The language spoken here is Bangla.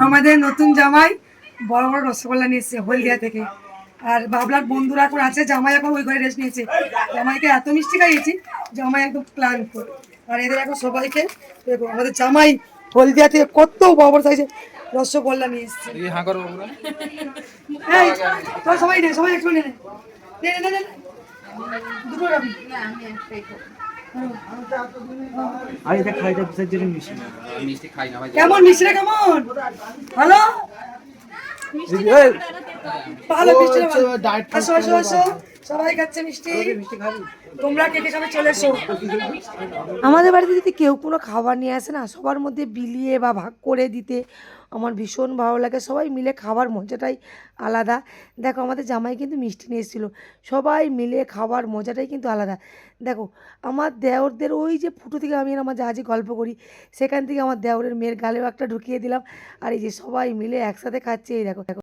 আমাদের নতুন জামাই বড় বড় রসগোল্লা নিয়ে এসছে হলদিয়া থেকে। আর বাবলার বন্ধুরা এখন আছে, জামাই এখন ওই ঘরে রেস্ট নিয়েছে। জামাইকে এত মিষ্টি খাইয়েছি, জামাই একদম ক্লান্ত। আর এদের এখন সবাইকে দেখো, আমাদের জামাই হলদিয়া থেকে কত বড় বড় সাইজে রসগোল্লা নিয়ে এসছে। এই তোরা সবাই নে, সবাই একটু নে নে নে নে দুটো রাখবি। কেমন মিষ্টিটা কেমন? ভালো ভালো মিষ্টি আসো আসো আসো, সবাই খাচ্ছে মিষ্টি। তোমরা কে কে সবাই চলে এসো। আমাদের বাড়িতে যদি কেউ কোনো খাবার নিয়ে আসে না, সবার মধ্যে বিলিয়ে বা ভাগ করে দিতে আমার ভীষণ ভালো লাগে। সবাই মিলে খাবার মজাটাই আলাদা। দেখো আমাদের জামাই কিন্তু মিষ্টি নিয়ে এসেছিলো, সবাই মিলে খাবার মজাটাই কিন্তু আলাদা। দেখো আমার দেওরদের ওই যে ফুটো থেকে আমি আর আমার জাহাজে গল্প করি, সেখান থেকে আমার দেওরের মেয়ের গালেও একটা ঢুকিয়ে দিলাম। আর এই যে সবাই মিলে একসাথে খাচ্ছে, এই দেখো দেখো।